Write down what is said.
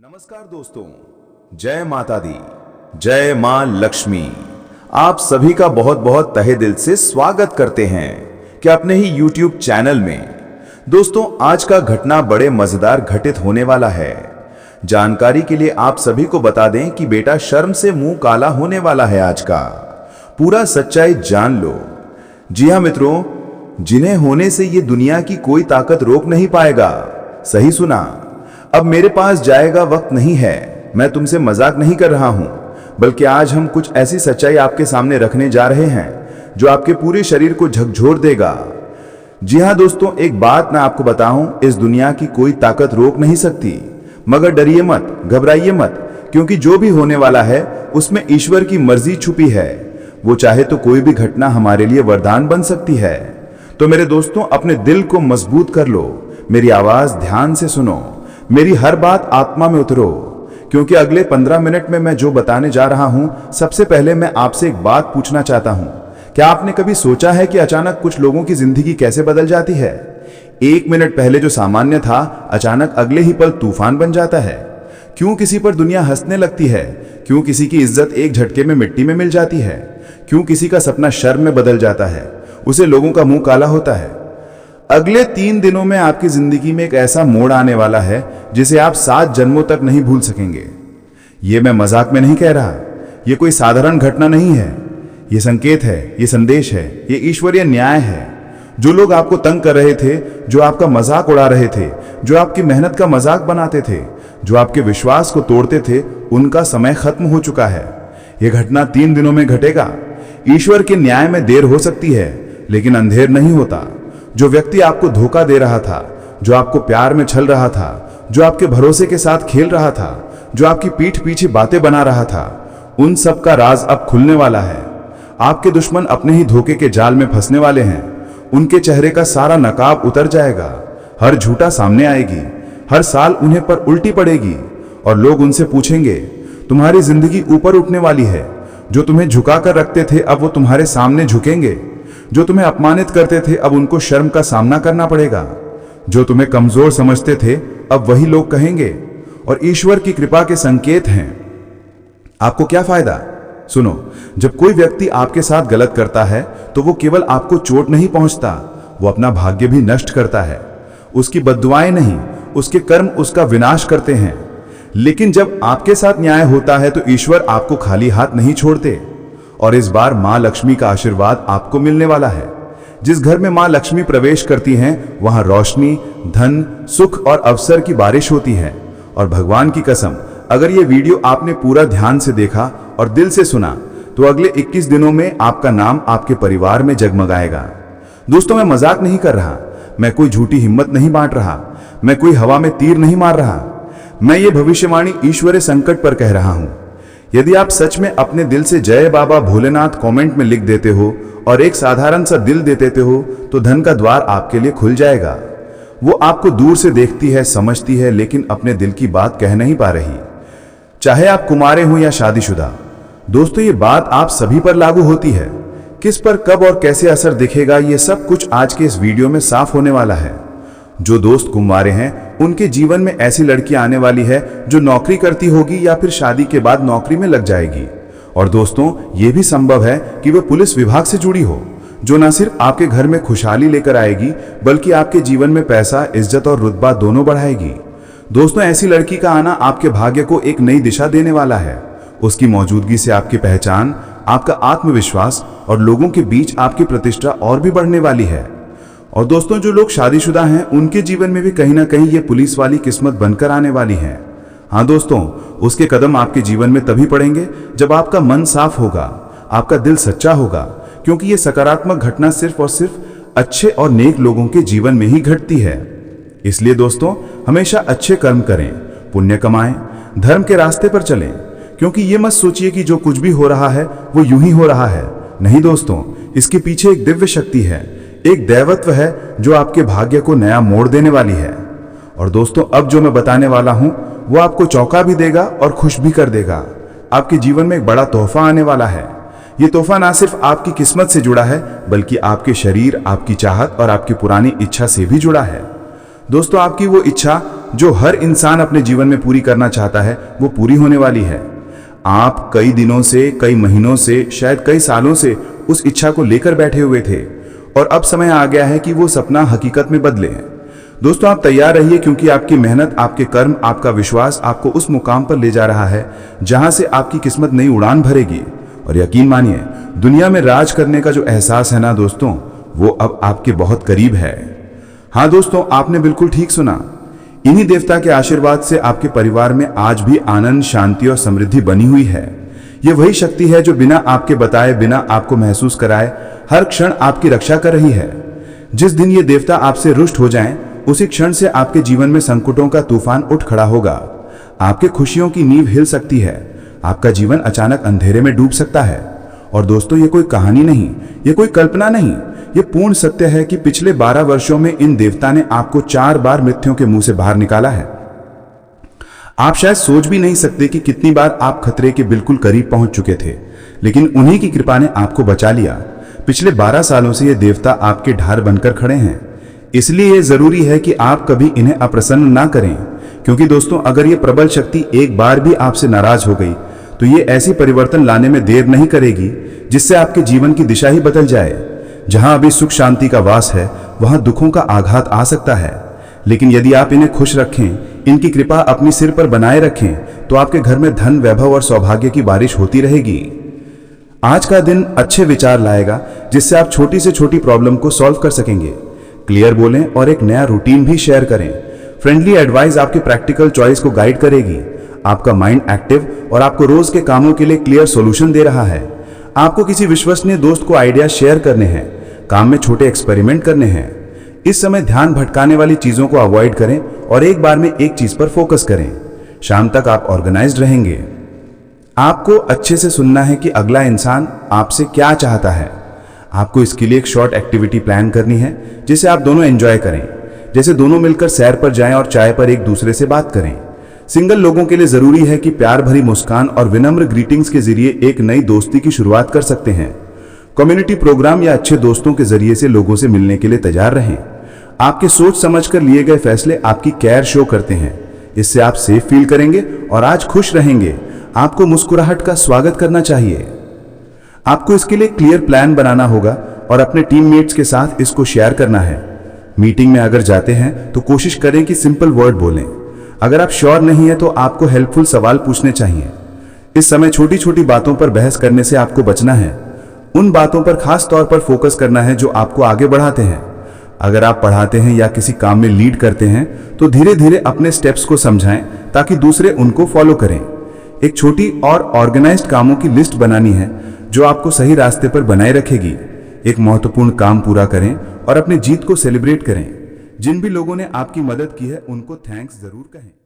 नमस्कार दोस्तों, जय माता दी, जय मां लक्ष्मी। आप सभी का बहुत बहुत तहे दिल से स्वागत करते हैं कि अपने ही YouTube चैनल में। दोस्तों, आज का घटना बड़े मजेदार घटित होने वाला है। जानकारी के लिए आप सभी को बता दें कि बेटा शर्म से मुंह काला होने वाला है। आज का पूरा सच्चाई जान लो। जी हां मित्रों, जिन्हें होने से ये दुनिया की कोई ताकत रोक नहीं पाएगा। सही सुना। अब मेरे पास जाएगा वक्त नहीं है। मैं तुमसे मजाक नहीं कर रहा हूं, बल्कि आज हम कुछ ऐसी सच्चाई आपके सामने रखने जा रहे हैं जो आपके पूरे शरीर को झकझोर देगा। जी हां दोस्तों, एक बात मैं आपको बताऊं, इस दुनिया की कोई ताकत रोक नहीं सकती। मगर डरिए मत, घबराइए मत, क्योंकि जो भी होने वाला है उसमें ईश्वर की मर्जी छुपी है। वो चाहे तो कोई भी घटना हमारे लिए वरदान बन सकती है। तो मेरे दोस्तों, अपने दिल को मजबूत कर लो, मेरी आवाज ध्यान से सुनो, मेरी हर बात आत्मा में उतरो, क्योंकि अगले 15 मिनट में मैं जो बताने जा रहा हूं, सबसे पहले मैं आपसे एक बात पूछना चाहता हूं। क्या आपने कभी सोचा है कि अचानक कुछ लोगों की जिंदगी कैसे बदल जाती है? 1 मिनट पहले जो सामान्य था, अचानक अगले ही पल तूफान बन जाता है। क्यों किसी पर दुनिया हंसने लगती है? क्यों किसी की इज्जत एक झटके में मिट्टी में मिल जाती है? क्यों किसी का सपना शर्म में बदल जाता है? उसे लोगों का मुंह काला होता है। अगले 3 दिनों में आपकी जिंदगी में एक ऐसा मोड़ आने वाला है जिसे आप 7 जन्मों तक नहीं भूल सकेंगे। यह मैं मजाक में नहीं कह रहा। यह कोई साधारण घटना नहीं है। यह संकेत है, यह संदेश है, यह ईश्वरीय न्याय है। जो लोग आपको तंग कर रहे थे, जो आपका मजाक उड़ा रहे थे, जो आपकी मेहनत का मजाक बनाते थे, जो आपके विश्वास को तोड़ते थे, उनका समय खत्म हो चुका है। यह घटना 3 दिनों में घटेगा। ईश्वर के न्याय में देर हो सकती है, लेकिन अंधेर नहीं होता। जो व्यक्ति आपको धोखा दे रहा था, जो आपको प्यार में छल रहा था, जो आपके भरोसे के साथ खेल रहा था, जो आपकी पीठ पीछे बातें बना रहा था, उन सब का राज अब खुलने वाला है। आपके दुश्मन अपने ही धोखे के जाल में फंसने वाले हैं। उनके चेहरे का सारा नकाब उतर जाएगा, हर झूठा सामने आएगी, हर साल उन्हें पर उल्टी पड़ेगी और लोग उनसे पूछेंगे, तुम्हारी जिंदगी ऊपर उठने वाली है। जो तुम्हें झुका कर रखते थे, अब वो तुम्हारे सामने झुकेंगे। जो तुम्हें अपमानित करते थे, अब उनको शर्म का सामना करना पड़ेगा। जो तुम्हें कमजोर समझते थे, अब वही लोग कहेंगे। और ईश्वर की कृपा के संकेत हैं। आपको क्या फायदा? सुनो, जब कोई व्यक्ति आपके साथ गलत करता है, तो वो केवल आपको चोट नहीं पहुंचता, वो अपना भाग्य भी नष्ट करता है। उसकी बद्दुआएं नहीं, उसके कर्म उसका विनाश करते हैं। लेकिन जब आपके साथ न्याय होता है, तो ईश्वर आपको खाली हाथ नहीं छोड़ते। और इस बार मां लक्ष्मी का आशीर्वाद आपको मिलने वाला है। जिस घर में मां लक्ष्मी प्रवेश करती हैं, वहां रोशनी, धन, सुख और अवसर की बारिश होती है। और भगवान की कसम, अगर ये वीडियो आपने पूरा ध्यान से देखा और दिल से सुना, तो अगले 21 दिनों में आपका नाम आपके परिवार में जगमगाएगा। दोस्तों, मैं मजाक नहीं कर रहा। मैं कोई झूठी हिम्मत नहीं बांट रहा। मैं कोई हवा में तीर नहीं मार रहा। मैं ये भविष्यवाणी ईश्वरीय संकट पर कह रहा हूं। यदि आप सच में अपने दिल से जय बाबा भोलेनाथ कमेंट में लिख देते हो और एक साधारण सा दिल दे देते हो, तो धन का द्वार आपके लिए खुल जाएगा। वो आपको दूर से देखती है, समझती है, लेकिन अपने दिल की बात कह नहीं पा रही। चाहे आप कुंवारे हो या शादीशुदा। दोस्तों, ये बात आप सभी पर लागू होती है। किस पर कब और कैसे असर दिखेगा, ये सब कुछ आज के इस वीडियो में साफ होने वाला है। जो दोस्त कुंवारे हैं, उनके जीवन में ऐसी लड़की आने वाली है जो नौकरी करती होगी या फिर शादी के बाद नौकरी में लग जाएगी। और दोस्तों, यह भी संभव है कि वह पुलिस विभाग से जुड़ी हो, जो न सिर्फ आपके घर में खुशहाली लेकर आएगी, बल्कि आपके जीवन में पैसा, इज्जत और रुतबा दोनों बढ़ाएगी। दोस्तों, ऐसी लड़की का आना आपके भाग्य को एक नई दिशा देने वाला है। उसकी मौजूदगी से आपकी पहचान, आपका आत्मविश्वास और लोगों के बीच आपकी प्रतिष्ठा और भी बढ़ने वाली है। और दोस्तों, जो लोग शादीशुदा हैं, उनके जीवन में भी कहीं ना कहीं ये पुलिस वाली किस्मत बनकर आने वाली है। हाँ दोस्तों, उसके कदम आपके जीवन में तभी पड़ेंगे जब आपका मन साफ होगा, आपका दिल सच्चा होगा, क्योंकि ये सकारात्मक घटना सिर्फ और सिर्फ अच्छे और नेक लोगों के जीवन में ही घटती है। इसलिए दोस्तों, हमेशा अच्छे कर्म करें, पुण्य कमाएं, धर्म के रास्ते पर चलें, क्योंकि ये मत सोचिए कि जो कुछ भी हो रहा है वो यूं ही हो रहा है। नहीं दोस्तों, इसके पीछे एक दिव्य शक्ति है, एक दैवत्व है जो आपके भाग्य को नया मोड़ देने वाली है। और दोस्तों, अब जो मैं बताने वाला हूं, वो आपको चौंका भी देगा और खुश भी कर देगा। आपके जीवन में एक बड़ा तोहफा आने वाला है। ये तोहफा ना सिर्फ आपकी किस्मत से जुड़ा है, बल्कि आपके शरीर, आपकी चाहत और आपकी पुरानी इच्छा से भी जुड़ा है। दोस्तों, आपकी वो इच्छा जो हर इंसान अपने जीवन में पूरी करना चाहता है वो पूरी होने वाली है। आप कई दिनों से, कई महीनों से, शायद कई सालों से उस इच्छा को लेकर बैठे हुए थे और अब समय आ गया है कि वो सपना हकीकत में बदले। दोस्तों, आप तैयार रहिए, क्योंकि आपकी मेहनत, आपके कर्म, आपका विश्वास आपको उस मुकाम पर ले जा रहा है जहां से आपकी किस्मत नई उड़ान भरेगी। और यकीन मानिए, दुनिया में राज करने का जो एहसास है ना दोस्तों, वो अब आपके बहुत करीब है। हाँ दोस्तों, आपने बिल्कुल ठीक सुना। इन्हीं देवता के आशीर्वाद से आपके परिवार में आज भी आनंद, शांति और समृद्धि बनी हुई है। ये वही शक्ति है जो बिना आपके बताए, बिना आपको महसूस कराए हर क्षण आपकी रक्षा कर रही है। जिस दिन ये देवता आपसे रुष्ट हो जाएं, उसी क्षण से आपके जीवन में संकटों का तूफान उठ खड़ा होगा। आपके खुशियों की नींव हिल सकती है, आपका जीवन अचानक अंधेरे में डूब सकता है। और दोस्तों, ये कोई कहानी नहीं, ये कोई कल्पना नहीं, ये पूर्ण सत्य है कि पिछले 12 वर्षों में इन देवता ने आपको 4 बार मृत्युओं के मुंह से बाहर निकाला है। आप शायद सोच भी नहीं सकते कि कितनी बार आप खतरे के बिल्कुल करीब पहुंच चुके थे, लेकिन उन्हीं की कृपा ने आपको बचा लिया। पिछले 12 सालों से ये देवता आपके ढाल बनकर खड़े हैं। इसलिए ये जरूरी है कि आप कभी इन्हें अप्रसन्न ना करें, क्योंकि दोस्तों, अगर ये प्रबल शक्ति एक बार भी आपसे नाराज हो गई तो ये ऐसी परिवर्तन लाने में देर नहीं करेगी जिससे आपके जीवन की दिशा ही बदल जाए। जहां अभी सुख शांति का वास है, वहां दुखों का आघात आ सकता है, लेकिन यदि आप इन्हें खुश रखें, इनकी कृपा अपनी सिर पर बनाए रखें, तो आपके घर में धन, वैभव और सौभाग्य की बारिश होती रहेगी। आज का दिन अच्छे विचार लाएगा, जिससे आप छोटी से छोटी प्रॉब्लम को सॉल्व कर सकेंगे। क्लियर बोलें और एक नया रूटीन भी शेयर करें। फ्रेंडली एडवाइस आपके प्रैक्टिकल चॉइस को गाइड करेगी। आपका माइंड एक्टिव और आपको रोज के कामों के लिए क्लियर सॉल्यूशन दे रहा है। आपको किसी विश्वसनीय दोस्त को आइडिया शेयर करने हैं, काम में छोटे एक्सपेरिमेंट करने हैं। इस समय ध्यान भटकाने वाली चीजों को अवॉइड करें और एक बार में एक चीज पर फोकस करें। शाम तक आप ऑर्गेनाइज्ड रहेंगे। आपको अच्छे से सुनना है कि अगला इंसान आपसे क्या चाहता है। आपको इसके लिए एक शॉर्ट एक्टिविटी प्लान करनी है जिसे आप दोनों एंजॉय करें, जैसे दोनों मिलकर सैर पर जाएं और चाय पर एक दूसरे से बात करें। सिंगल लोगों के लिए जरूरी है कि प्यार भरी मुस्कान और विनम्र ग्रीटिंग्स के जरिए एक नई दोस्ती की शुरुआत कर सकते हैं। कम्युनिटी प्रोग्राम या अच्छे दोस्तों के जरिए से लोगों से मिलने के लिए तैयार रहें। आपके सोच समझकर लिए गए फैसले आपकी केयर शो करते हैं। इससे आप सेफ फील करेंगे और आज खुश रहेंगे। आपको मुस्कुराहट का स्वागत करना चाहिए। आपको इसके लिए क्लियर प्लान बनाना होगा और अपने टीममेट्स के साथ इसको शेयर करना है। मीटिंग में अगर जाते हैं तो कोशिश करें कि सिंपल वर्ड बोलें। अगर आप श्योर नहीं है तो आपको हेल्पफुल सवाल पूछने चाहिए। इस समय छोटी छोटी बातों पर बहस करने से आपको बचना है। उन बातों पर खास तौर पर फोकस करना है जो आपको आगे बढ़ाते हैं। अगर आप पढ़ाते हैं या किसी काम में लीड करते हैं तो धीरे धीरे अपने स्टेप्स को समझाएं ताकि दूसरे उनको फॉलो करें। एक छोटी और ऑर्गेनाइज्ड कामों की लिस्ट बनानी है जो आपको सही रास्ते पर बनाए रखेगी। एक महत्वपूर्ण काम पूरा करें और अपनी जीत को सेलिब्रेट करें। जिन भी लोगों ने आपकी मदद की है उनको थैंक्स जरूर कहें।